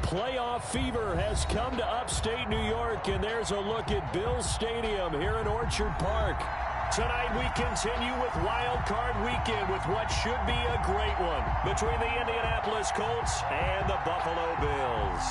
Playoff fever has come to upstate New York, and there's a look at Bills Stadium here in Orchard Park. Tonight we continue with Wild Card Weekend with what should be a great one between the Indianapolis Colts and the Buffalo Bills.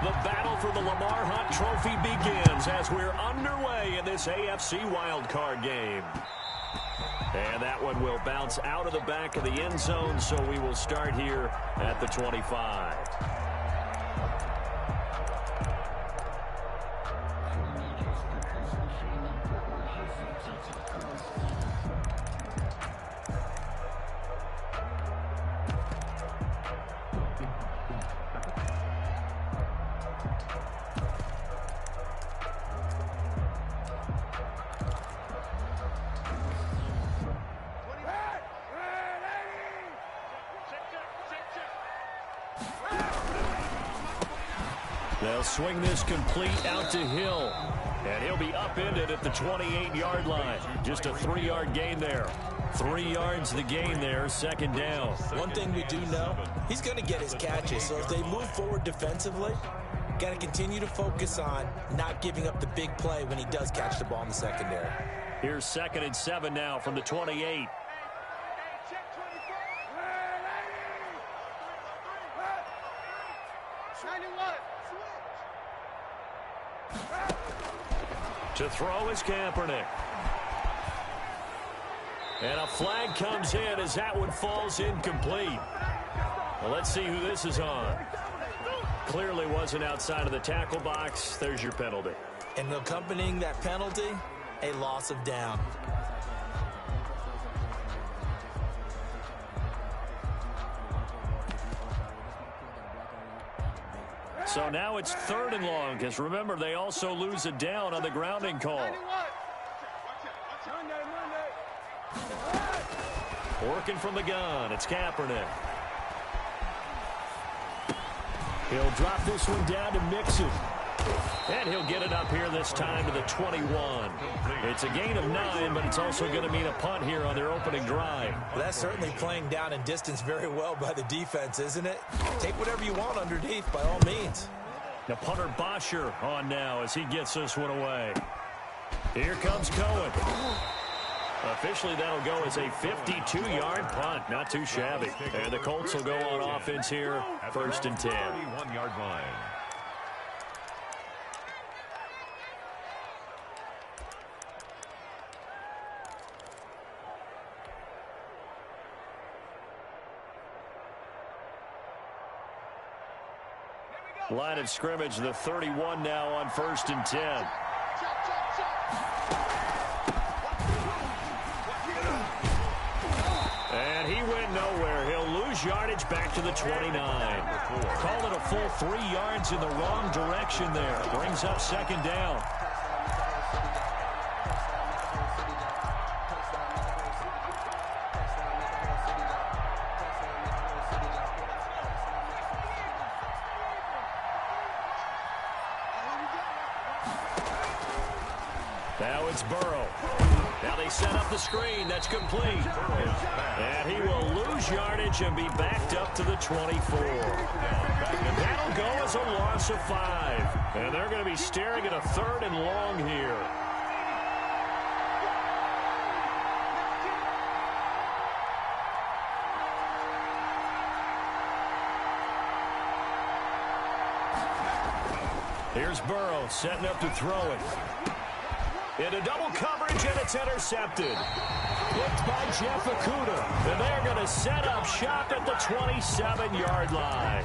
The battle for the Lamar Hunt Trophy begins as we're underway in this AFC wildcard game. And that one will bounce out of the back of the end zone, so we will start here at the 25. They'll swing this complete out to Hill. And he'll be upended at the 28-yard line. Just a 3-yard gain there. 3 yards the gain there, second down. One thing we do know, he's going to get his catches. So as they move forward defensively, got to continue to focus on not giving up the big play when he does catch the ball in the secondary. Here's 2nd and 7 now from the 28. To throw is Kaepernick. And a flag comes in as that one falls incomplete. Well, let's see who this is on. Clearly wasn't outside of the tackle box. There's your penalty. And accompanying that penalty, a loss of down. So now it's 3rd and long, because remember, they also lose a down on the grounding call. Working from the gun, it's Kaepernick. He'll drop this one down to Mixon. And he'll get it up here this time to the 21. It's a gain of 9, but it's also going to mean a punt here on their opening drive. Well, that's certainly playing down in distance very well by the defense, isn't it? Take whatever you want underneath by all means. The punter Bosher on now as he gets this one away. Here comes Cohen. Officially, that'll go as a 52-yard punt. Not too shabby. And the Colts will go on offense here, 1st and 10. 31-yard line. Line of scrimmage, the 31 now on 1st and 10. And he went nowhere. He'll lose yardage back to the 29. Call it a full 3 yards in the wrong direction there. Brings up 2nd down. Now it's Burrow. Now they set up the screen. That's complete. And he will lose yardage and be backed up to the 24. And that'll go as a loss of 5. And they're going to be staring at a 3rd and long here. Here's Burrow setting up to throw it. Into double coverage, and it's intercepted. Picked by Jeff Okudah. And they're going to set up shop at the 27-yard line.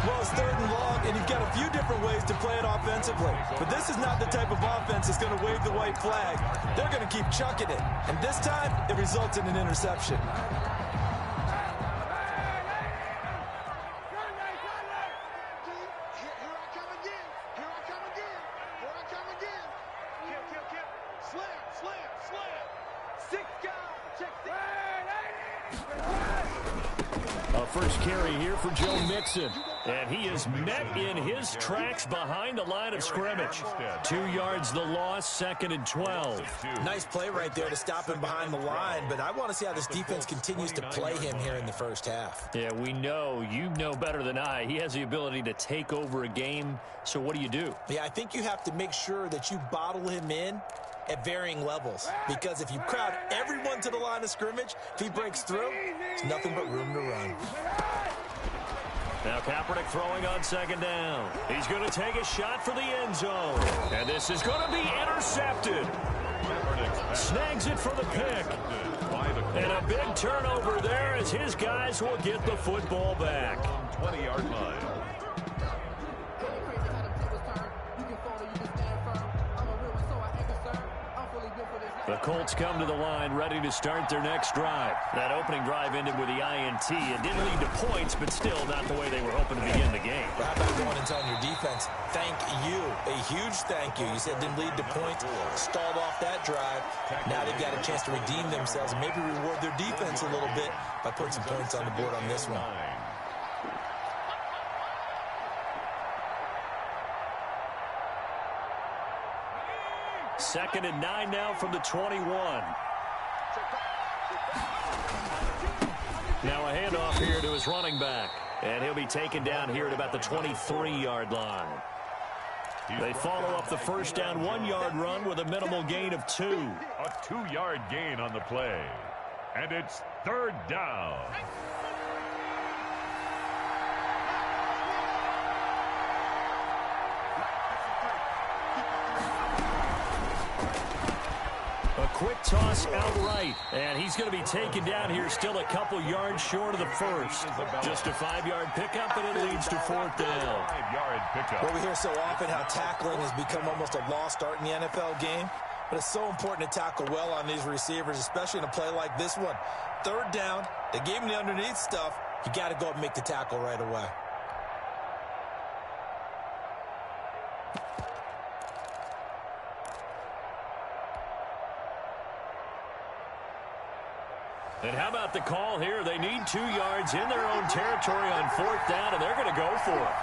Well, it's 3rd and long, and you've got a few different ways to play it offensively. But this is not the type of offense that's going to wave the white flag. They're going to keep chucking it. And this time, it results in an interception. A first carry here for Joe Mixon. And he is met in his tracks behind the line of scrimmage. 2 yards the loss, 2nd and 12. Nice play right there to stop him behind the line, but I want to see how this defense continues to play him here in the first half. Yeah, we know, you know better than I, he has the ability to take over a game, so what do? Yeah, I think you have to make sure that you bottle him in at varying levels, because if you crowd everyone to the line of scrimmage, if he breaks through, there's nothing but room to run. Now Kaepernick throwing on 2nd down. He's going to take a shot for the end zone. And this is going to be intercepted. Snags it for the pick. And a big turnover there as his guys will get the football back. 20-yard line. The Colts come to the line ready to start their next drive. That opening drive ended with the INT. It didn't lead to points, but still not the way they were hoping to begin the game. How about going and telling your defense, thank you, a huge thank you. You said it didn't lead to points, stalled off that drive. Now they've got a chance to redeem themselves and maybe reward their defense a little bit by putting some points on the board on this one. 2nd and 9 now from the 21. Now a handoff here to his running back. And he'll be taken down here at about the 23-yard line. They follow up the first down 1-yard run with a minimal gain of 2. A 2-yard gain on the play. And it's 3rd down. Quick toss outright, and he's going to be taken down here still a couple yards short of the first. Just a 5-yard pickup, and it leads to 4th down. 5-yard pickup. Well, we hear so often how tackling has become almost a lost art in the NFL game, but it's so important to tackle well on these receivers, especially in a play like this one. 3rd down, they gave him the underneath stuff. You got to go up and make the tackle right away. And how about the call here? They need 2 yards in their own territory on 4th down, and they're going to go for it.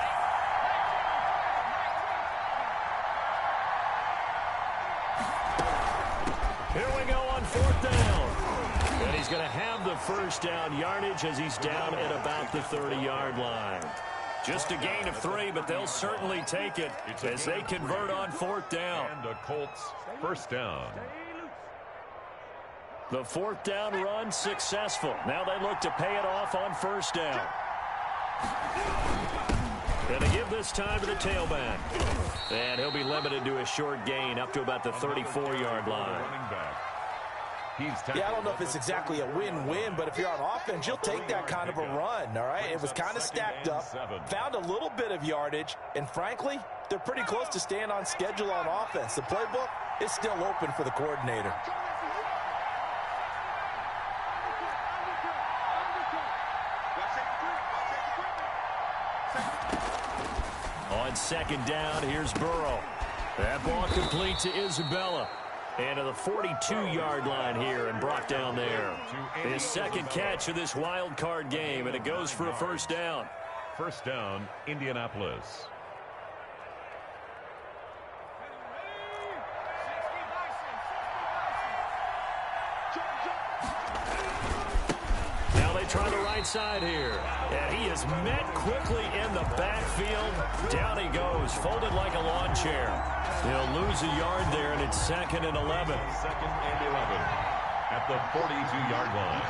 Here we go on 4th down. And he's going to have the first down yardage as he's down at about the 30-yard line. Just a gain of 3, but they'll certainly take it as they convert on 4th down. And the Colts first down. The 4th down run successful. Now they look to pay it off on 1st down. And they give this time to the tailback. And he'll be limited to a short gain up to about the 34-yard line. Yeah, I don't know if it's exactly a win-win, but if you're on offense, you'll take that kind of a run, all right? It was kind of stacked up, found a little bit of yardage, and frankly, they're pretty close to staying on schedule on offense. The playbook is still open for the coordinator. On 2nd down, here's Burrow. That ball complete to Isabella. And to the 42-yard line here and brought down there. His 2nd catch of this wild card game, and it goes for a 1st down. 1st down, Indianapolis. Now they try the right side here. And he is met quickly in the backfield. Down he goes, folded like a lawn chair. He'll lose a yard there, and it's 2nd and 11. 2nd and 11 at the 42-yard line.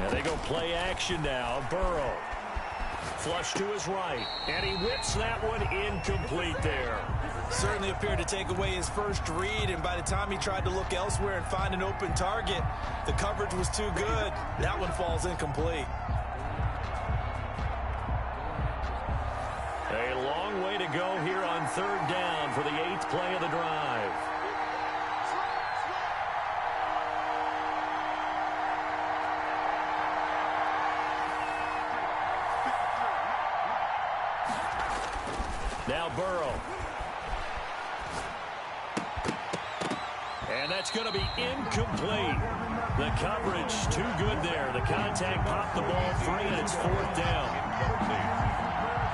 Now they go play action now. Burrow. Flush to his right. And he whips that one incomplete there. Certainly appeared to take away his first read, and by the time he tried to look elsewhere and find an open target, the coverage was too good. That one falls incomplete. A long way to go here on 3rd down for the 8th play of the drive. Now Burrow. And that's going to be incomplete. The coverage too good there. The contact popped the ball free, and it's 4th down.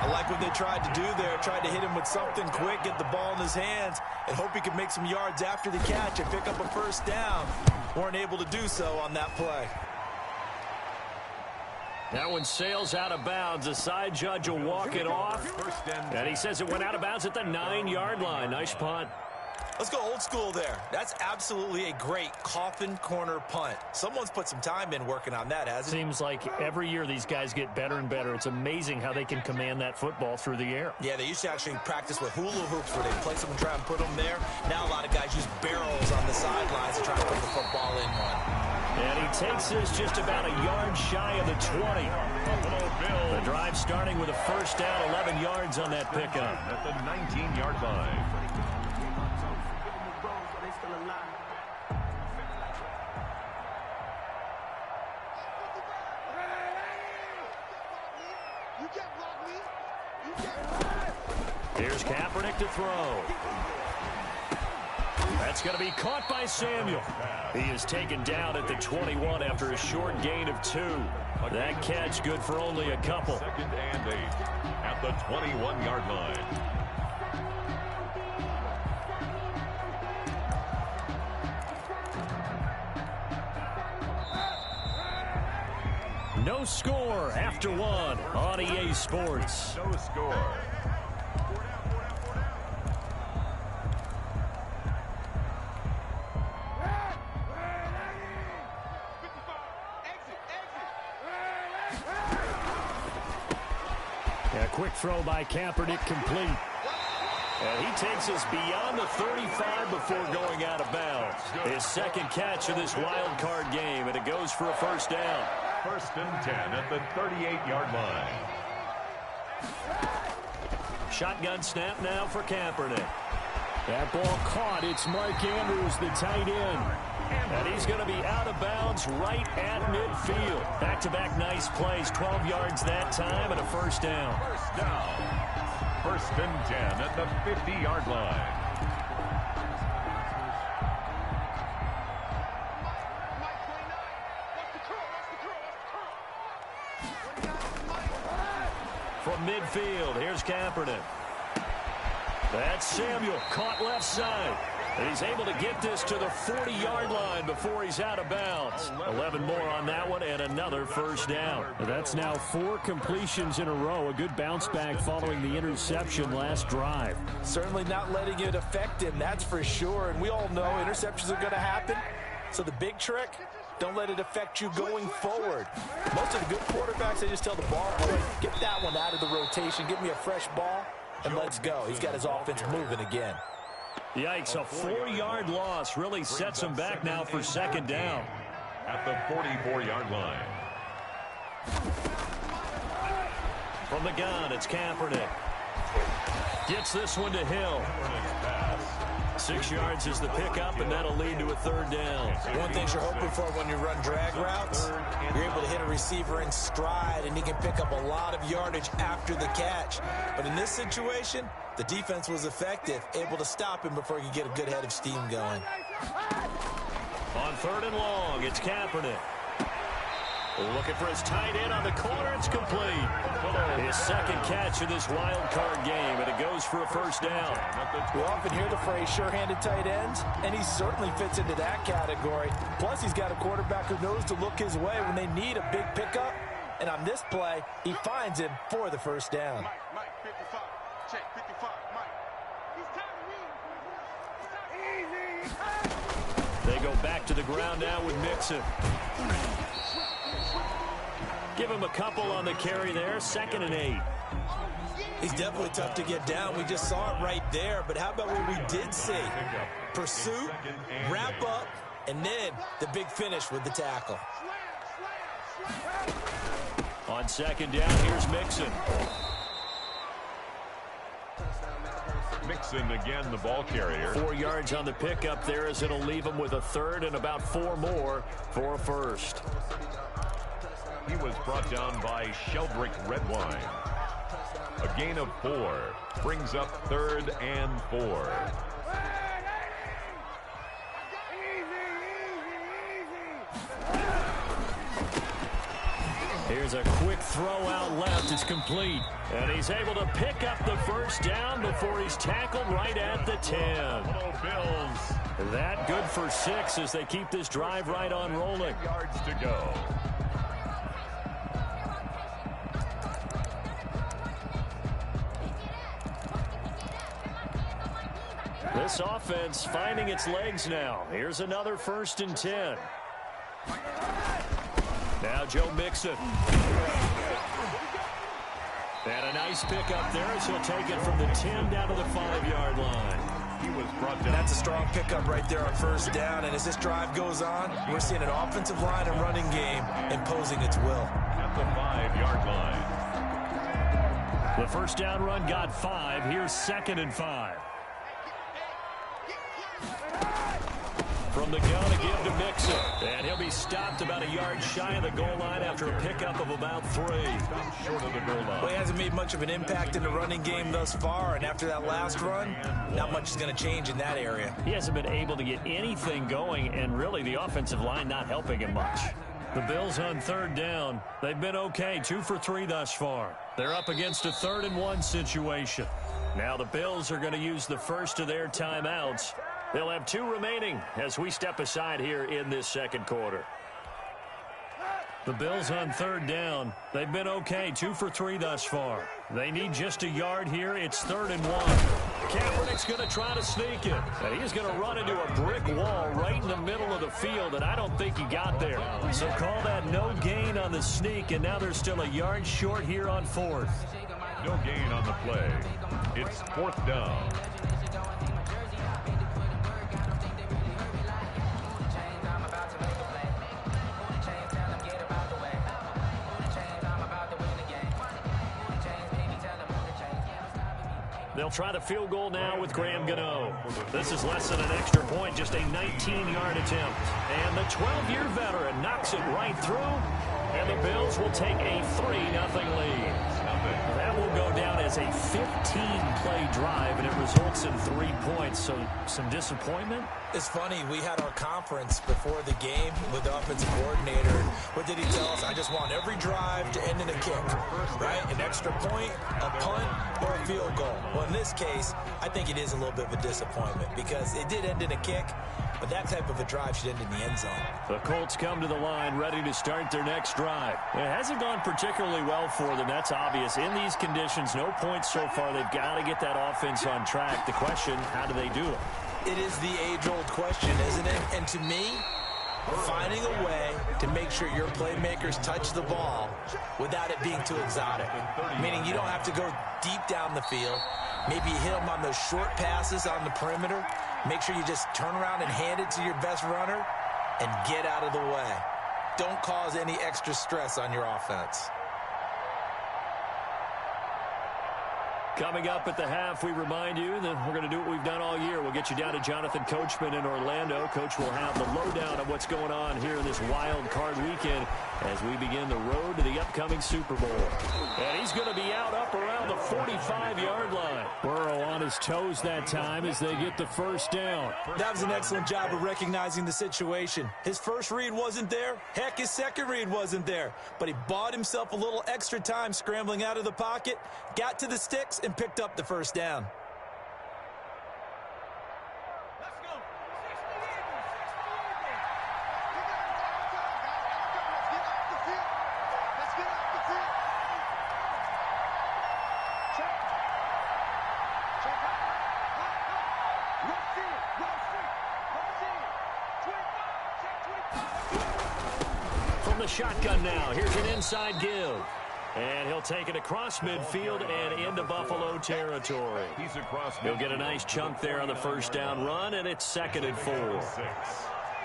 I like what they tried to do there. Tried to hit him with something quick, get the ball in his hands, and hope he could make some yards after the catch and pick up a 1st down. Weren't able to do so on that play. That one sails out of bounds. The side judge will walk it off. And he says it went out of bounds at the 9-yard line. Nice punt. Let's go old school there. That's absolutely a great coffin corner punt. Someone's put some time in working on that, hasn't it? Seems like every year these guys get better and better. It's amazing how they can command that football through the air. Yeah, they used to actually practice with hula hoops where they place them and try and put them there. Now a lot of guys use barrels on the sidelines to try to put the football in one. And he takes this just about a yard shy of the 20. The drive starting with a 1st down, 11 yards on that pickup. At the 19-yard line. Here's Kaepernick to throw. That's going to be caught by Samuel. He is taken down at the 21 after a short gain of 2. That catch good for only a couple. 2nd and 8 at the 21-yard line. No score after 1 on EA Sports. No score. A quick throw by Kaepernick complete. And he takes us beyond the 35 before going out of bounds. His 2nd catch of this wild card game, and it goes for a 1st down. 1st and 10 at the 38-yard line. Shotgun snap now for Kaepernick. That ball caught. It's Mark Andrews, the tight end. And he's going to be out of bounds right at midfield. Back-to-back nice plays. 12 yards that time and a 1st down. 1st down. 1st and 10 at the 50-yard line. From midfield, here's Kaepernick. That's Samuel, caught left side. And he's able to get this to the 40-yard line before he's out of bounds. 11 more on that one and another 1st down. That's now 4 completions in a row. A good bounce back following the interception last drive. Certainly not letting it affect him, that's for sure. And we all know interceptions are going to happen. So the big trick, don't let it affect you going forward. Most of the good quarterbacks, they just tell the ball boy, get that one out of the rotation, give me a fresh ball, and let's go. He's got his offense moving again. Yikes, a 4-yard loss really sets him back now for 2nd down. At the 44-yard line. From the gun, it's Kaepernick. Gets this one to Hill. 6 yards is the pickup, and that'll lead to a 3rd down. One thing you're hoping for when you run drag routes, you're able to hit a receiver in stride, and he can pick up a lot of yardage after the catch. But in this situation, the defense was effective, able to stop him before he could get a good head of steam going. On 3rd and long, it's Kaepernick. Looking for his tight end on the corner. It's complete. His 2nd catch of this wild card game, and it goes for a 1st down. We often hear the phrase sure-handed tight ends, and he certainly fits into that category. Plus, he's got a quarterback who knows to look his way when they need a big pickup. And on this play, he finds him for the 1st down. Mike, 55. Check, 55. Mike. They go back to the ground now with Mixon. Give him a couple on the carry there. 2nd and 8. He's definitely tough to get down. We just saw it right there. But how about what we did see? Pursuit, wrap up, and then the big finish with the tackle. On 2nd down, here's Mixon. Mixon again, the ball carrier. 4 yards on the pickup there as it'll leave him with a 3rd and about 4 more for a 1st. He was brought down by Sheldrick Redwine. A gain of 4 brings up 3rd and 4. Here's a quick throw out left. It's complete. And he's able to pick up the first down before he's tackled right at the 10. Hello, Bills. That good for 6 as they keep this drive right on rolling. Yards to go. This offense finding its legs now. Here's another 1st and 10. Now Joe Mixon. And a nice pick up there as he'll take it from the 10 down to the 5-yard line. He was brought down. That's a strong pickup right there on 1st down. And as this drive goes on, we're seeing an offensive line and running game imposing its will. At the 5-yard line. The first down run got 5. Here's 2nd and 5. From the gun to give to Mixon. And he'll be stopped about a yard shy of the goal line after a pickup of about 3. Short of the goal line. Well, he hasn't made much of an impact in the running game thus far, and after that last run, not much is going to change in that area. He hasn't been able to get anything going, and really the offensive line not helping him much. The Bills on 3rd down. They've been okay, 2 for 3 thus far. They're up against a 3rd and 1 situation. Now the Bills are going to use the first of their timeouts. They'll have 2 remaining as we step aside here in this 2nd quarter. The Bills on 3rd down. They've been okay, 2 for 3 thus far. They need just a yard here. It's 3rd and 1. Kaepernick's going to try to sneak it. And he's going to run into a brick wall right in the middle of the field, and I don't think he got there. So call that no gain on the sneak, and now they're still a yard short here on 4th. No gain on the play. It's 4th down. They'll try the field goal now with Graham Gano. This is less than an extra point, just a 19-yard attempt. And the 12-year veteran knocks it right through, and the Bills will take a 3-0 lead. That will go down as a 15-play drive, and it results in 3 points. So some disappointment? It's funny, we had our conference before the game with the offensive coordinator. What did he tell us? I just want every drive to end in a kick, right? An extra point, a punt, or a field goal. Well, in this case, I think it is a little bit of a disappointment because it did end in a kick, but that type of a drive should end in the end zone. The Colts come to the line ready to start their next drive. It hasn't gone particularly well for them, that's obvious. In these conditions, no points so far. They've got to get that offense on track. The question, how do they do it? It is the age-old question, isn't it? And to me, finding a way to make sure your playmakers touch the ball without it being too exotic. Meaning you don't have to go deep down the field. Maybe you hit them on those short passes on the perimeter. Make sure you just turn around and hand it to your best runner and get out of the way. Don't cause any extra stress on your offense. Coming up at the half, we remind you that we're going to do what we've done all year. We'll get you down to Jonathan Coachman in Orlando. Coach will have the lowdown of what's going on here in this wild card weekend as we begin the road to the upcoming Super Bowl. And he's going to be out up around the 45-yard line. Burrow on his toes that time as they get the first down. That was an excellent job of recognizing the situation. His first read wasn't there. Heck, his second read wasn't there. But he bought himself a little extra time scrambling out of the pocket, got to the sticks, and picked up the first down. From the shotgun now, here's an inside give. And he'll take it across midfield and into Buffalo territory. He's across. He'll get a nice chunk there on the first down run, and it's 2nd and 4.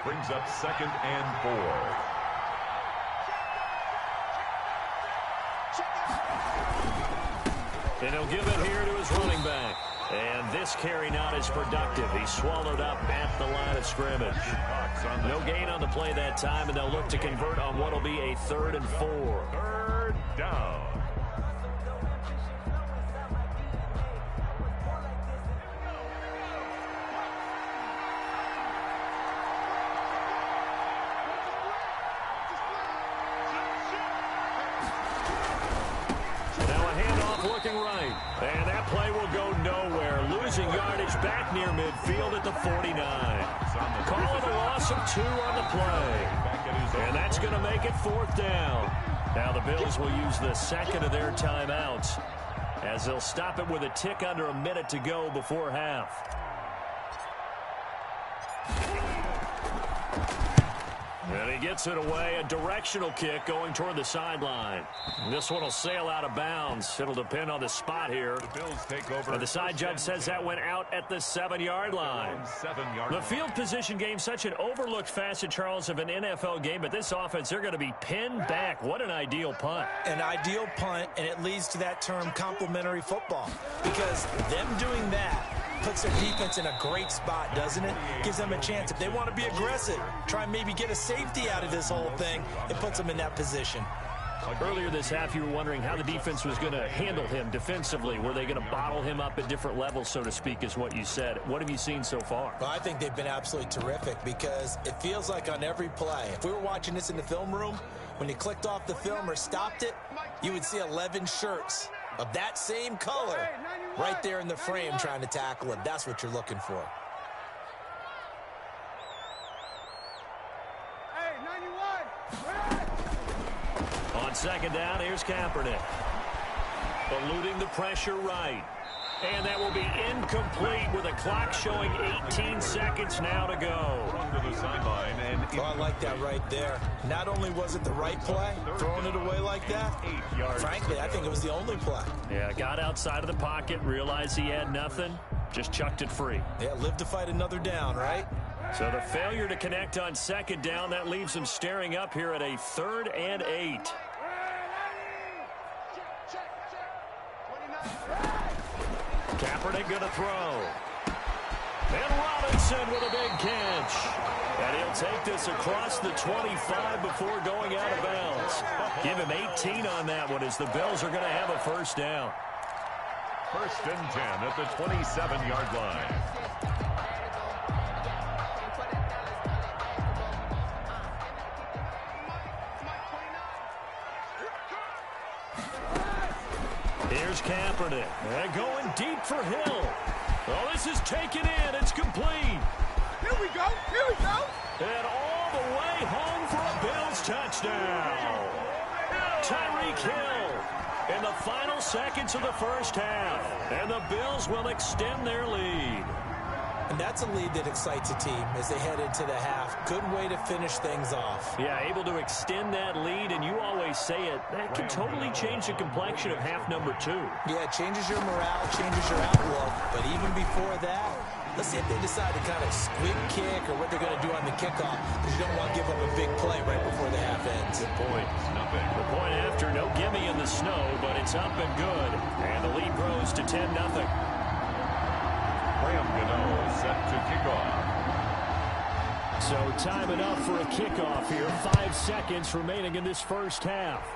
Brings up 2nd and 4. And he'll give it here to his running back. And this carry not as productive. He's swallowed up at the line of scrimmage. No gain on the play that time, and they'll look to convert on what will be a 3rd and 4. 3rd down. off looking right. And that play will go nowhere. Losing yardage back near midfield at the 49. Calling a loss of 2 on the play. And that's going to make it 4th down. Now the Bills will use the second of their timeouts as they'll stop it with a tick under a minute to go before half. And he gets it away, a directional kick going toward the sideline. This one will sail out of bounds. It'll depend on the spot here. The Bills take over. And the side judge says that went out at the 7-yard line. The field position game, such an overlooked facet, Charles, of an NFL game. But this offense, they're going to be pinned back. What an ideal punt. An ideal punt, and it leads to that term complementary football. Because them doing that puts their defense in a great spot, doesn't it? Gives them a chance. If they want to be aggressive, try and maybe get a safety out of this whole thing, it puts them in that position. Earlier this half, you were wondering how the defense was going to handle him defensively. Were they going to bottle him up at different levels, so to speak, is what you said. What have you seen so far? Well, I think they've been absolutely terrific because it feels like on every play, if we were watching this in the film room, when you clicked off the film or stopped it, you would see 11 shirts of that same color right there in the frame trying to tackle him. That's what you're looking for. On second down, here's Kaepernick. Eluding the pressure right. And that will be incomplete with a clock showing 18 seconds now to go. To the sideline and Oh, I like that right there. Not only was it the right play, throwing it away like that, frankly, I think it was the only play. Yeah, got outside of the pocket, realized he had nothing, just chucked it free. Yeah, live to fight another down, right? So the failure to connect on second down, that leaves him staring up here at a 3rd and 8. Kaepernick going to throw. And Robinson with a big catch. And he'll take this across the 25 before going out of bounds. Give him 18 on that one as the Bills are going to have a 1st down. 1st and 10 at the 27-yard line. Here's Kaepernick. And going deep for Hill. Oh, this is taken in. It's complete. Here we go. Here we go. And all the way home for a Bills touchdown. Tyreek Hill in the final seconds of the 1st half. And the Bills will extend their lead. And that's a lead that excites a team as they head into the half. Good way to finish things off. Yeah, able to extend that lead, and you always say it, that can totally change the complexion of half number 2. Yeah, it changes your morale, changes your outlook. But even before that, let's see if they decide to kind of squib kick or what they're going to do on the kickoff, because you don't want to give up a big play right before the half ends. Good point. Nothing. The point after, no gimme in the snow, but it's up and good. And the lead grows to 10-0. Set to kick off. So time enough for a kickoff here. 5 seconds remaining in this 1st half.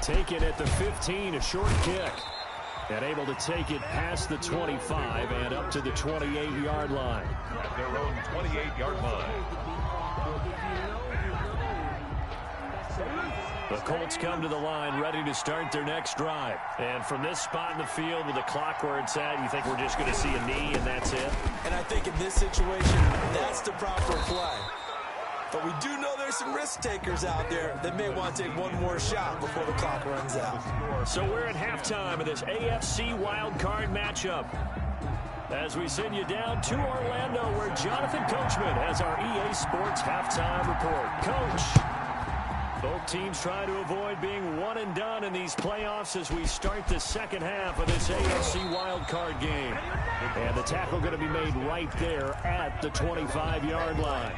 Taken at the 15, a short kick. And able to take it past the 25 and up to the 28-yard line. At their own 28-yard line. The Colts come to the line ready to start their next drive. And from this spot in the field with the clock where it's at, you think we're just going to see a knee and that's it? And I think in this situation, that's the proper play. But we do know there's some risk takers out there that may want to take one more shot before the clock runs out. So we're at halftime of this AFC wildcard matchup. As we send you down to Orlando, where Jonathan Coachman has our EA Sports halftime report. Coach. Both teams try to avoid being one and done in these playoffs as we start the 2nd half of this AFC wildcard game. And the tackle going to be made right there at the 25-yard line.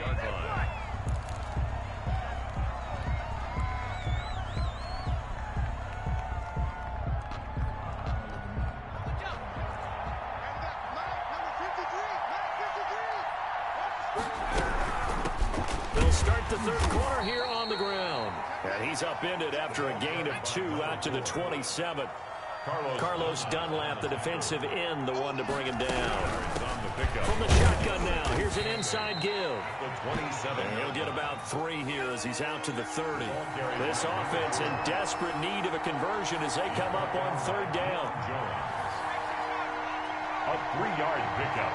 They'll start the 3rd quarter here on the ground. And he's upended after a gain of 2 out to the 27. Carlos Dunlap, the defensive end, the one to bring him down. pickup. From the shotgun now, here's an inside give. The 27. And he'll get about 3 here as he's out to the 30. This offense in desperate need of a conversion as they come up on 3rd down. A 3-yard pickup.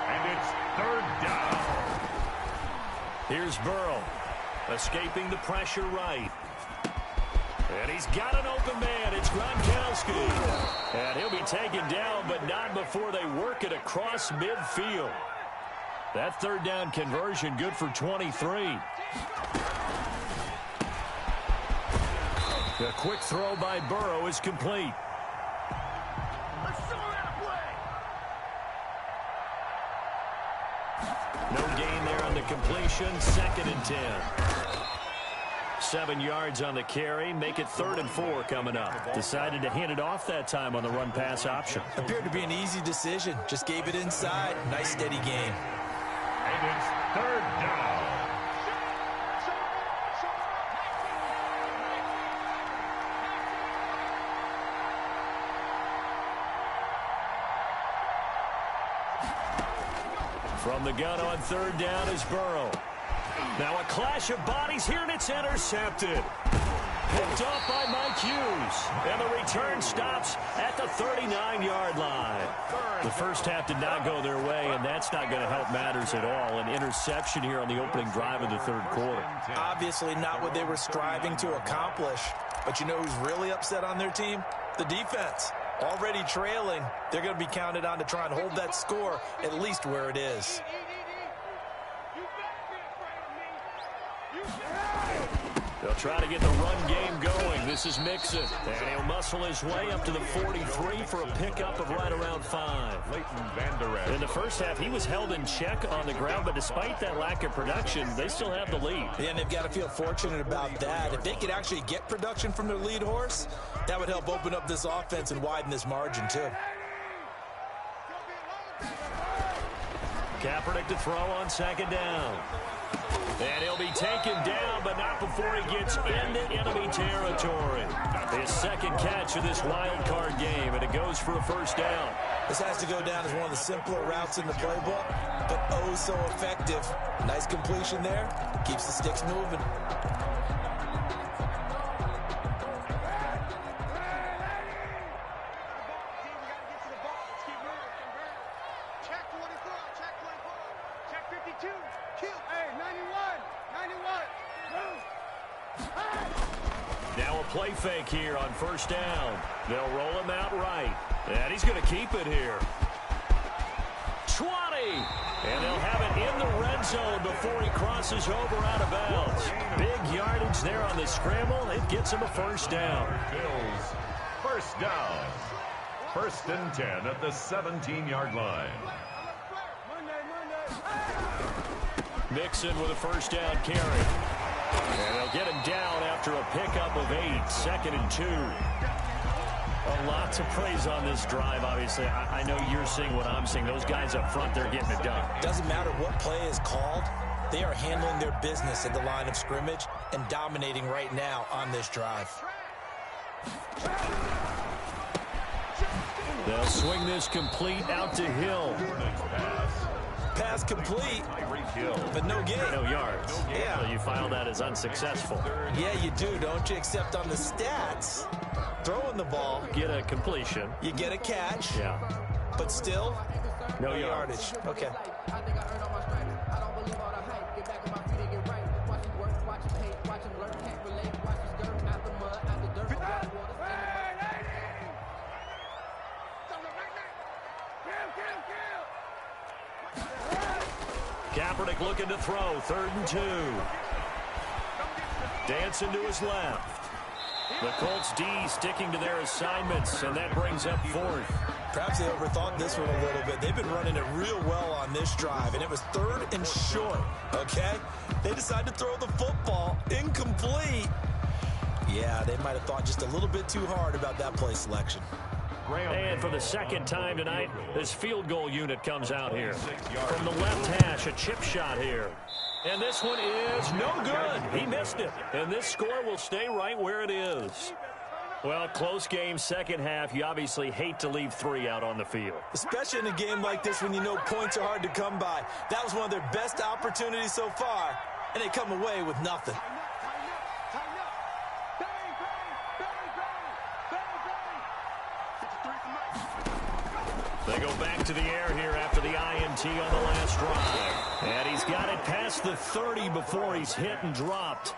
And it's 3rd down. Here's Burrow, escaping the pressure right. And he's got an open man. It's Gronkowski. And he'll be taken down, but not before they work it across midfield. That 3rd down conversion good for 23. The quick throw by Burrow is complete. No gain there on the completion. 2nd and 10. 7 yards on the carry. Make it 3rd and 4 coming up. Decided to hand it off that time on the run-pass option. Appeared to be an easy decision. Just gave it inside. Nice, steady game. And it's 3rd down. From the gun on 3rd down is Burrow. Now a clash of bodies here, and it's intercepted. Picked off by Mike Hughes. And the return stops at the 39-yard line. The first half did not go their way, and that's not going to help matters at all. An interception here on the opening drive of the 3rd quarter. Obviously not what they were striving to accomplish. But you know who's really upset on their team? The defense. Already trailing, they're going to be counted on to try and hold that score at least where it is. They'll try to get the run game going. This is Mixon. And he'll muscle his way up to the 43 for a pickup of right around 5. In the first half, he was held in check on the ground, but despite that lack of production, they still have the lead. Yeah, and they've got to feel fortunate about that. If they could actually get production from their lead horse, that would help open up this offense and widen this margin, too. Kaepernick to throw on 2nd down. And he'll be taken down, but not before he gets into enemy territory. His 2nd catch of this wild card game, and it goes for a 1st down. This has to go down as one of the simpler routes in the playbook, but oh so effective. Nice completion there. Keeps the sticks moving. Now a play fake here on 1st down. They'll roll him out right. And he's going to keep it here. 20. And they'll have it in the red zone before he crosses over out of bounds. Big yardage there on the scramble. It gets him a 1st down. Bills, 1st down. 1st and 10 at the 17-yard line. Mixon with a 1st down carry. And they'll get him down after a pickup of 8. 2nd and 2. A lot to praise on this drive, obviously. I know you're seeing what I'm seeing. Those guys up front, they're getting it done. Doesn't matter what play is called. They are handling their business at the line of scrimmage and dominating right now on this drive. They'll swing this complete out to Hill. Pass complete, but no gain. No yards. Yeah. So you file that as unsuccessful. Yeah, you do, don't you? Except on the stats, throwing the ball, Get a completion. you get a catch, Yeah. but still, No yards. yardage. Okay. Kaepernick looking to throw. 3rd and 2. Dancing to his left. The Colts D sticking to their assignments, and that brings up 4th. Perhaps they overthought this one a little bit. They've been running it real well on this drive, and it was 3rd and short, okay? They decided to throw the football incomplete. Yeah, they might have thought just a little bit too hard about that play selection. And for the 2nd time tonight, this field goal unit comes out here. From the left hash, a chip shot here. And this one is no good. He missed it. And this score will stay right where it is. Well, close game, second half. You obviously hate to leave 3 out on the field. Especially in a game like this when you know points are hard to come by. That was one of their best opportunities so far, and they come away with nothing. They go back to the air here after the INT on the last drive. And he's got it past the 30 before he's hit and dropped.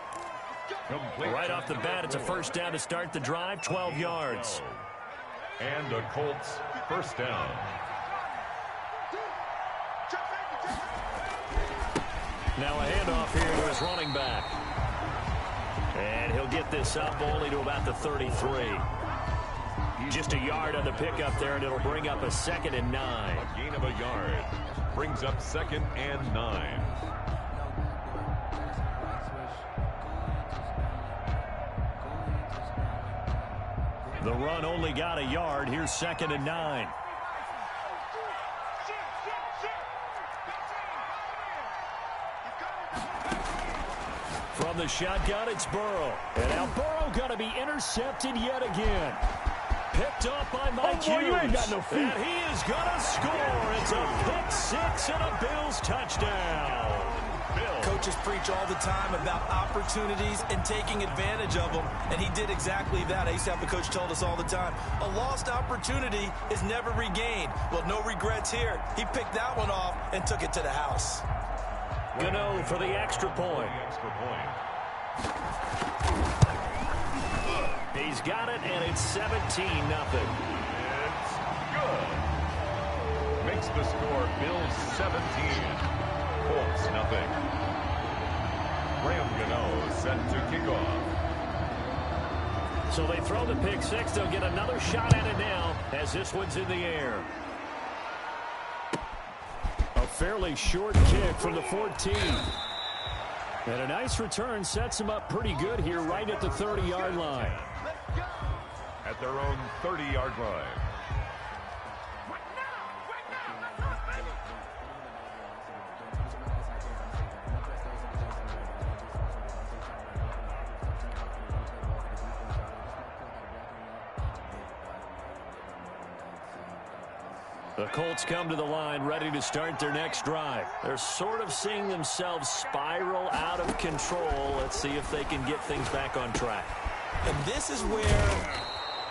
Right off the bat, it's a first down to start the drive, 12 yards. And a Colts first down. Now a handoff here to his running back. And he'll get this up only to about the 33. Just a yard on the pickup there, and it'll bring up a 2nd and 9. A gain of a yard. Brings up 2nd and 9. The run only got a yard. Here's 2nd and 9. From the shotgun, it's Burrow. And now Burrow going to be intercepted yet again. Picked up by Mike Hughes. You ain't got no feet. And he is going to score. It's a pick 6 and a Bills touchdown. Coaches preach all the time about opportunities and taking advantage of them, and he did exactly that. I used to have a coach told us all the time, a lost opportunity is never regained. Well, no regrets here. He picked that one off and took it to the house. Gano for the extra point. He's got it, and it's 17-0. It's good. Makes the score Bills 17. Colts nothing. Graham Gano set to kick off. So they throw the pick 6. They'll get another shot at it now as this one's in the air. A fairly short kick from the 14. And a nice return sets him up pretty good here right at the 30-yard line. At their own 30-yard line. The Colts come to the line ready to start their next drive. They're sort of seeing themselves spiral out of control. Let's see if they can get things back on track. And this is where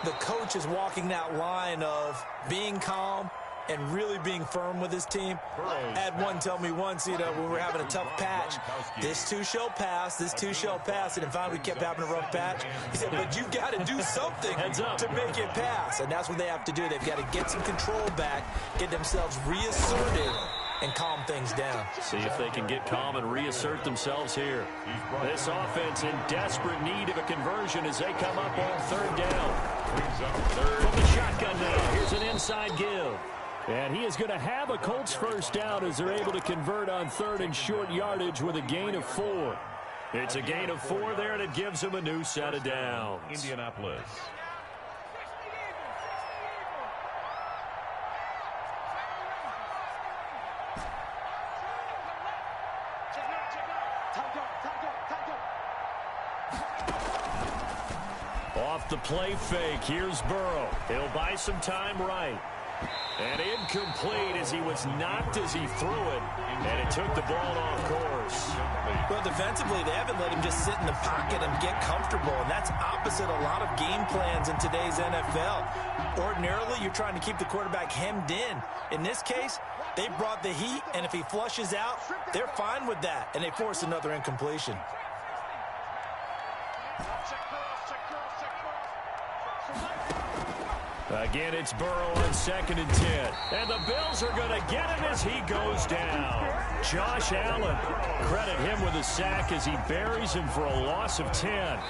the coach is walking that line of being calm and really being firm with his team. I had one tell me once, when we were having a tough patch, this too shall pass, this too shall pass. And finally we kept having a rough patch. He said, but you've got to do something to make it pass. And that's what they have to do. They've got to get some control back, get themselves reasserted, and calm things down. See if they can get calm and reassert themselves here. This offense in desperate need of a conversion as they come up on 3rd down. From the shotgun now, here's an inside give. And he is going to have a Colts first down as they're able to convert on 3rd and short yardage with a gain of 4. It's a gain of 4 there, and it gives him a new set of downs. Indianapolis. Off the play fake, here's Burrow. He'll buy some time right. And incomplete as he was knocked as he threw it. And it took the ball off course. Well, defensively, they haven't let him just sit in the pocket and get comfortable. And that's opposite a lot of game plans in today's NFL. Ordinarily, you're trying to keep the quarterback hemmed in. In this case, they brought the heat, and if he flushes out, they're fine with that. And they force another incompletion. Again, it's Burrow on 2nd and 10. And the Bills are going to get him as he goes down. Josh Allen, credit him with a sack as he buries him for a loss of 10. And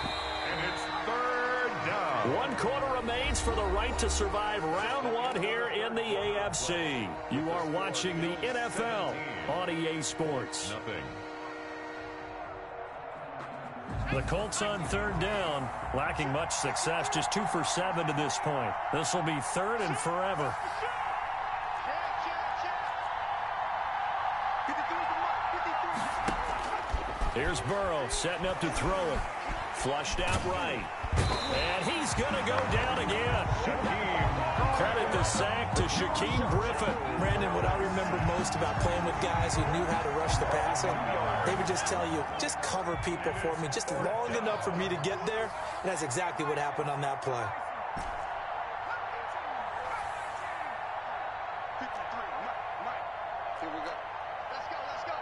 it's 3rd down. 1 quarter remains for the right to survive round 1 here in the AFC. You are watching the NFL on EA Sports. Nothing. The Colts on 3rd down, lacking much success, just 2 for 7 to this point. This will be 3rd and forever. Here's Burrow setting up to throw it. Flushed out right. And he's going to go down again. Credit the sack to Shaquem Griffin. Brandon, what I remember most about playing with guys who knew how to rush the passer, they would just tell you, just cover people for me, just long enough for me to get there. And that's exactly what happened on that play. Here we go. Let's go, let's go.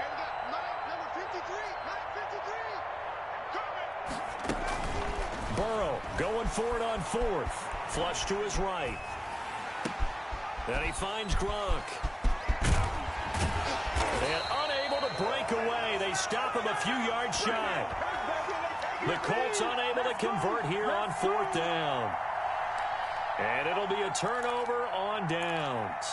Here we go. Mike, number 53. Mike, 53. Burrow going for it on fourth. Flush to his right. Then he finds Gronk. And unable to break away. They stop him a few yards shy. The Colts unable to convert here on fourth down. And it'll be a turnover on downs.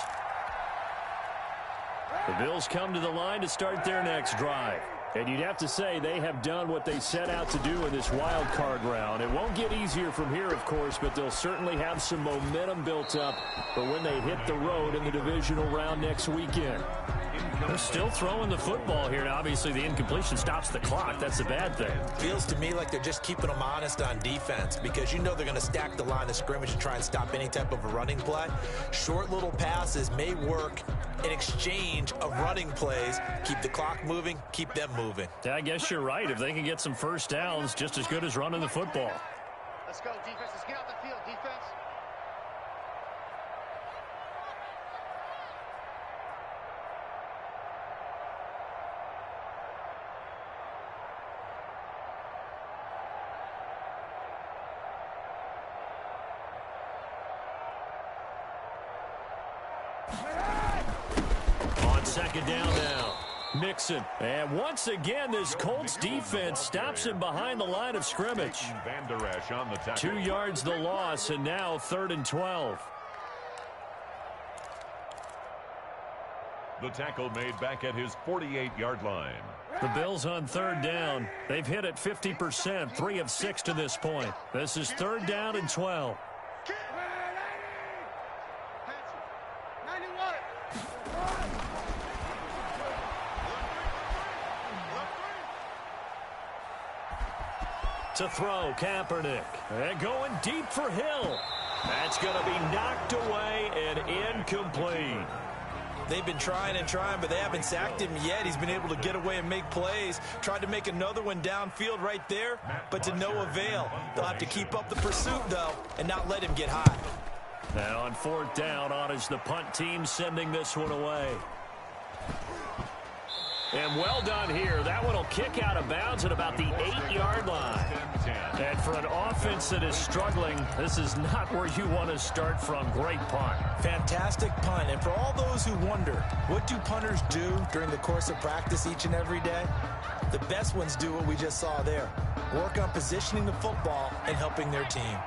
The Bills come to the line to start their next drive. And you'd have to say they have done what they set out to do in this wild card round. It won't get easier from here, of course, but they'll certainly have some momentum built up for when they hit the road in the divisional round next weekend. They're still throwing the football here. Now, obviously, the incompletion stops the clock. That's a bad thing. Feels to me like they're just keeping them honest on defense because you know they're going to stack the line of scrimmage and try and stop any type of a running play. Short little passes may work in exchange of running plays. Keep the clock moving, keep them moving. Yeah, I guess you're right. If they can get some first downs, just as good as running the football. Let's go, defense. Let's get out the field, defense. On second down now, Mixon. And once again, this Colts defense stops him behind the line of scrimmage. 2 yards the loss, and now 3rd and 12. The tackle made back at his 48-yard line. The Bills on 3rd down. They've hit it 50%, 3 of 6 to this point. This is 3rd down and 12. To throw, Kaepernick. And going deep for Hill. That's going to be knocked away and incomplete. They've been trying and trying, but they haven't sacked him yet. He's been able to get away and make plays. Tried to make another one downfield right there, but to no avail. They'll have to keep up the pursuit, though, and not let him get hot. Now on 4th down, on is the punt team sending this one away. And well done here. That one will kick out of bounds at about the 8-yard line. And for an offense that is struggling, this is not where you want to start from. Great punt. Fantastic punt. And for all those who wonder, what do punters do during the course of practice each and every day? The best ones do what we just saw there. Work on positioning the football and helping their team.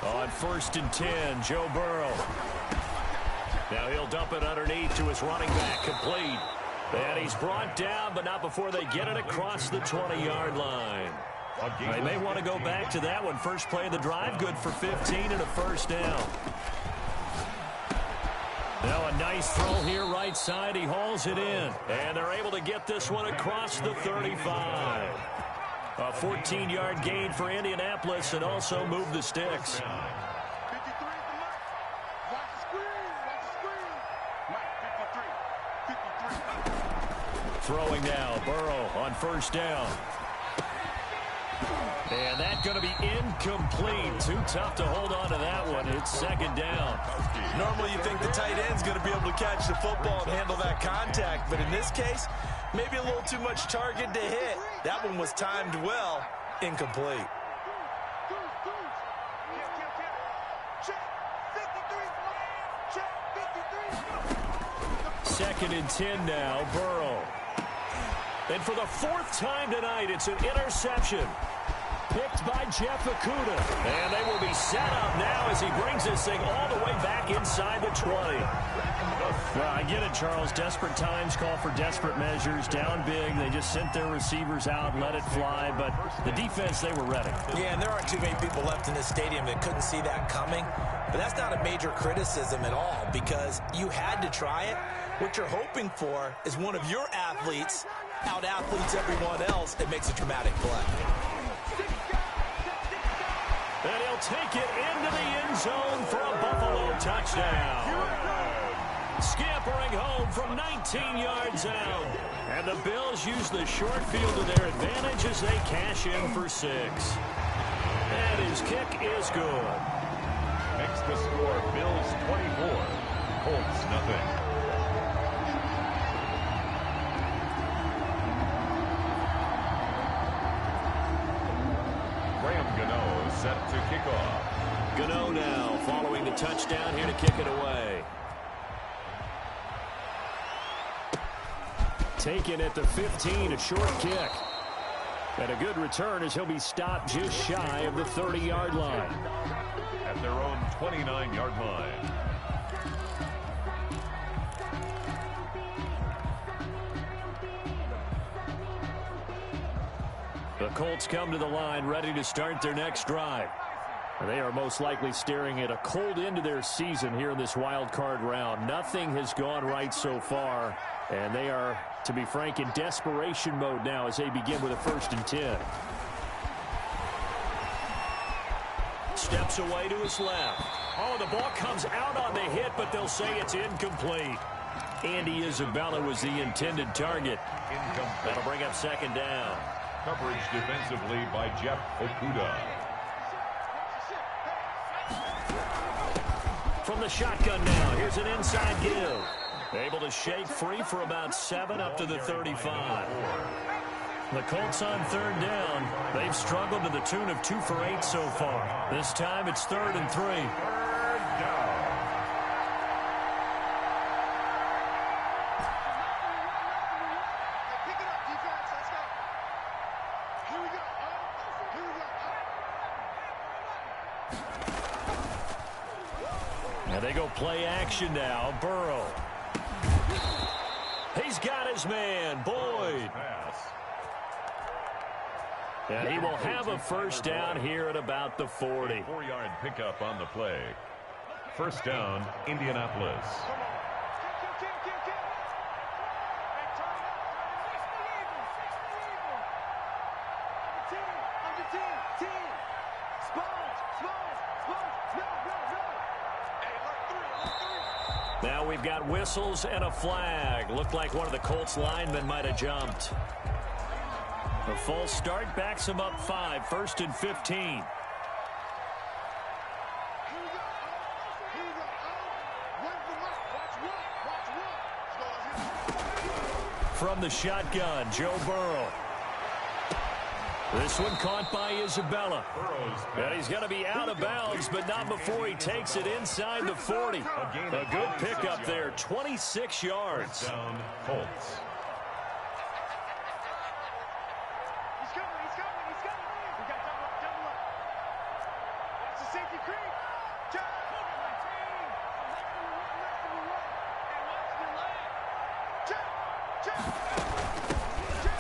On 1st and 10, Joe Burrow. Now he'll dump it underneath to his running back, complete. And he's brought down, but not before they get it across the 20-yard line. They may want to go back to that one. First play of the drive, good for 15 and a first down. Now a nice throw here right side. He hauls it in. And they're able to get this one across the 35. A 14-yard gain for Indianapolis and also move the sticks. Throwing now, Burrow on 1st down. And that's going to be incomplete. Too tough to hold on to that one. It's 2nd down. Normally you think the tight end's going to be able to catch the football and handle that contact, but in this case, maybe a little too much target to hit. That one was timed well, incomplete. Second and 10 now, Burrow. And for the 4th time tonight, it's an interception. Picked by Jeff Okudah. And they will be set up now as he brings this thing all the way back inside the 20. Well, I get it, Charles. Desperate times call for desperate measures. Down big. They just sent their receivers out and let it fly. But the defense, they were ready. Yeah, and there aren't too many people left in this stadium that couldn't see that coming. But that's not a major criticism at all because you had to try it. What you're hoping for is one of your athletes out-athletes everyone else, it makes a dramatic play. And he'll take it into the end zone for a Buffalo touchdown. Scampering home from 19 yards out. And the Bills use the short field to their advantage as they cash in for 6. And his kick is good. Makes the score Bills 24, Colts nothing. Set to kick off. Gano now following the touchdown here to kick it away. Taken at the 15, a short kick. And a good return as he'll be stopped just shy of the 30-yard line. At their own 29-yard line. The Colts come to the line ready to start their next drive. And they are most likely staring at a cold end to their season here in this wild card round. Nothing has gone right so far. And they are, to be frank, in desperation mode now as they begin with a 1st and 10. Steps away to his left. Oh, the ball comes out on the hit, but they'll say it's incomplete. Andy Isabella was the intended target. That'll bring up 2nd down. Coverage defensively by Jeff Okuda. From the shotgun now, here's an inside give. Able to shake free for about 7 up to the 35. The Colts on 3rd down. They've struggled to the tune of 2 for 8 so far. This time it's 3rd and 3. 3rd down. And they go play action now. Burrow. He's got his man, Boyd. And he will have a 1st down here at about the 40. 4-yard pickup on the play. 1st down, Indianapolis. Now we've got whistles and a flag. Looked like one of the Colts linemen might have jumped. The false start backs him up 5, 1st and 15. From the shotgun, Joe Burrow. This one caught by Isabella. And he's going to be out of bounds, but not before he takes it inside the 40. A good pickup there, 26 yards. Down, Colts.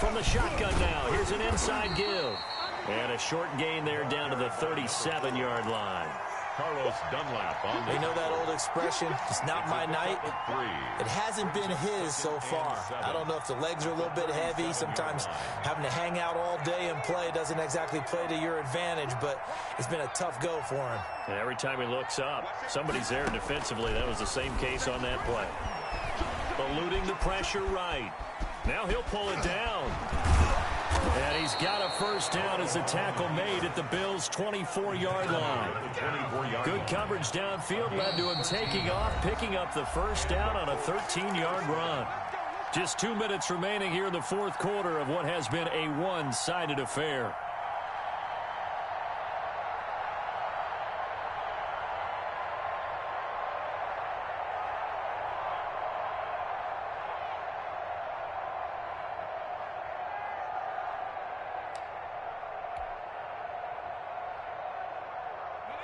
From the shotgun now, here's an inside give. And a short gain there down to the 37-yard line. Carlos Dunlap on the... You know that old expression, it's not my night? It hasn't been his so far. I don't know if the legs are a little bit heavy. Sometimes having to hang out all day and play doesn't exactly play to your advantage, but it's been a tough go for him. And every time he looks up, somebody's there defensively. That was the same case on that play. Eluding the pressure right. Now he'll pull it down. And he's got a 1st down as the tackle made at the Bills' 24-yard line. Good coverage downfield led to him taking off, picking up the 1st down on a 13-yard run. Just 2 minutes remaining here in the 4th quarter of what has been a one-sided affair.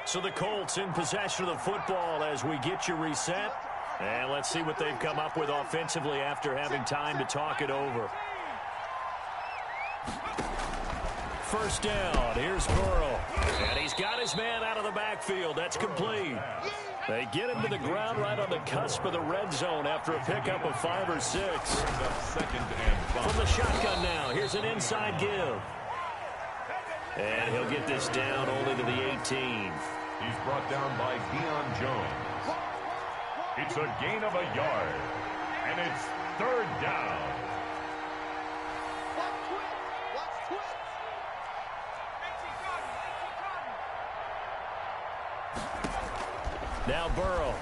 So the Colts in possession of the football as we get you reset. And let's see what they've come up with offensively after having time to talk it over. first down. Here's Burrow. And he's got his man out of the backfield. That's complete. They get him to the ground right on the cusp of the red zone after a pickup of 5 or 6. Second and 5. From the shotgun now, here's an inside give. And he'll get this down only to the 18. He's brought down by Deion Jones. It's a gain of a yard. And it's third down. Now Burrow.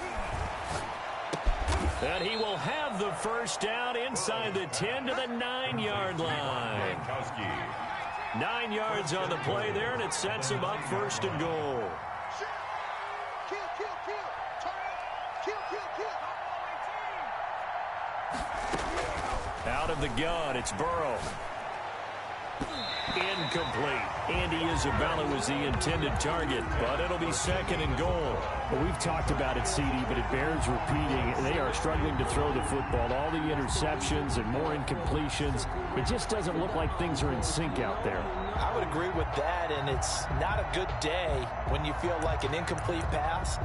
And he will have the first down inside the 10 to the 9-yard line. 9 yards on the play there, and it sets him up first and goal. Out of the gun, it's Burrow. Incomplete. Andy Isabella was the intended target, but it'll be second and goal. Well, we've talked about it, CD, but it bears repeating. They are struggling to throw the football. All the interceptions and more incompletions. It just doesn't look like things are in sync out there. I would agree with that, and it's not a good day when you feel like an incomplete pass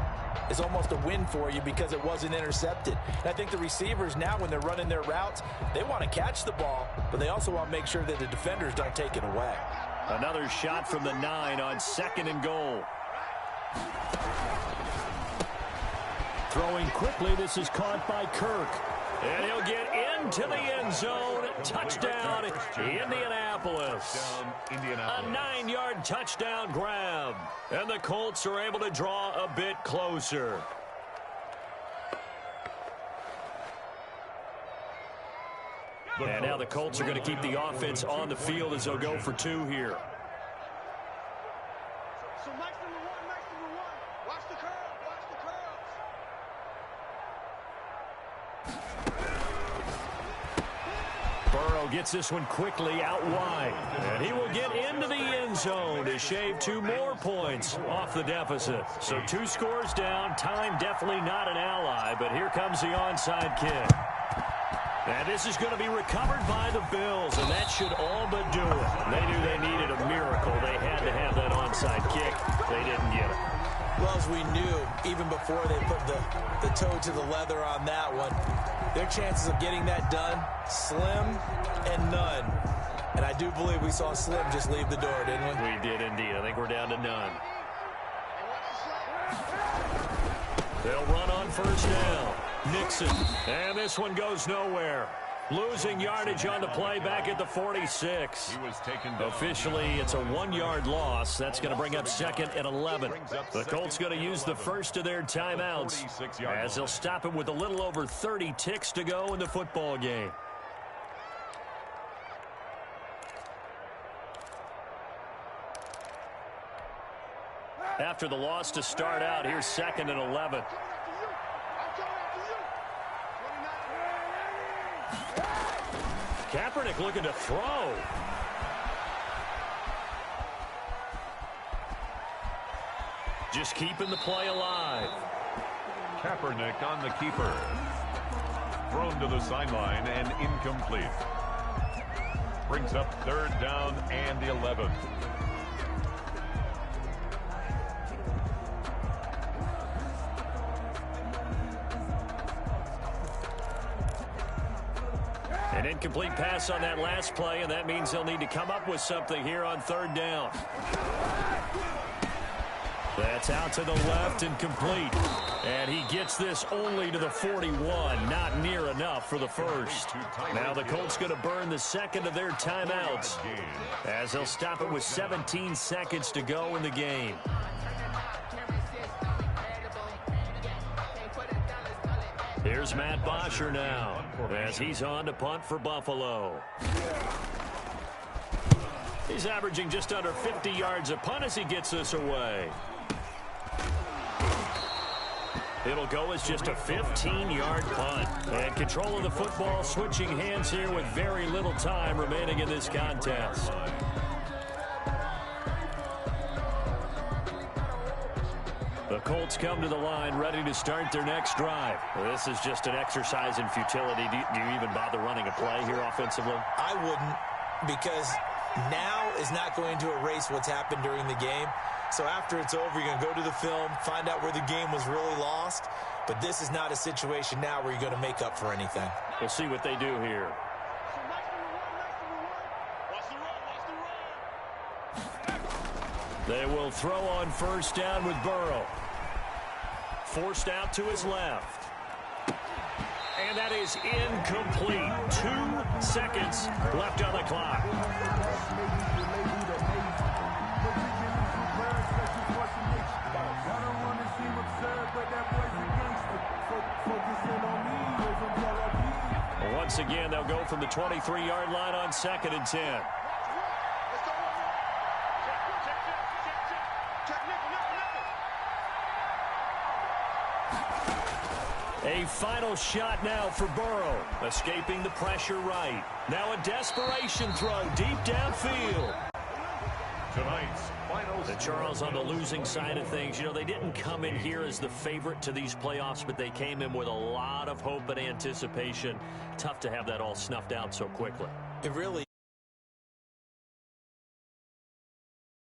is almost a win for you because it wasn't intercepted. And I think the receivers now, when they're running their routes, they want to catch the ball, but they also want to make sure that the defenders don't take it away. Another shot from the 9 on second and goal. Throwing quickly, this is caught by Kirk. And he'll get into the end zone. Touchdown, Indianapolis. A 9-yard touchdown grab. And the Colts are able to draw a bit closer. And now the Colts are going to keep the offense on the field as they'll go for 2 here. So Mike's number one. Watch the curve. Burrow gets this one quickly out wide. And he will get into the end zone to shave 2 more points off the deficit. So 2 scores down. Time definitely not an ally, but here comes the onside kick. And this is going to be recovered by the Bills, and that should all but do it. They knew they needed a miracle. They had to have that onside kick. They didn't get it. Well, as we knew, even before they put the toe to the leather on that one, their chances of getting that done, slim and none. And I do believe we saw Slim just leave the door, didn't we? We did indeed. I think we're down to none. They'll run on first down. Nixon. And this one goes nowhere. Losing yardage on the play back at the 46. He was taken down. Officially, it's a 1-yard loss. That's going to bring up second and 11. The Colts going to use the first of their timeouts as they'll stop it with a little over 30 ticks to go in the football game. After the loss to start out, here's second and 11. Kaepernick looking to throw. Just keeping the play alive. Kaepernick on the keeper. Thrown to the sideline and incomplete. Brings up third down and 11. An incomplete pass on that last play, and that means they'll need to come up with something here on third down. That's out to the left and complete. And he gets this only to the 41. Not near enough for the first. Now the Colts going to burn the second of their timeouts as they'll stop it with 17 seconds to go in the game. Here's Matt Bosher now as he's on to punt for Buffalo. He's averaging just under 50 yards a punt as he gets this away. It'll go as just a 15-yard punt. And control of the football switching hands here with very little time remaining in this contest. The Colts come to the line ready to start their next drive. This is just an exercise in futility. Do you even bother running a play here offensively? I wouldn't, because now is not going to erase what's happened during the game. So after it's over, you're going to go to the film, find out where the game was really lost. But this is not a situation now where you're going to make up for anything. We'll see what they do here. They will throw on first down with Burrow. Forced out to his left. And that is incomplete. 2 seconds left on the clock. Once again, they'll go from the 23-yard line on 2nd and 10. A final shot now for Burrow, escaping the pressure right. Now a desperation throw deep downfield. Tonight's final. And Charles, on the losing side of things, you know, they didn't come in here as the favorite to these playoffs, but they came in with a lot of hope and anticipation. Tough to have that all snuffed out so quickly. It really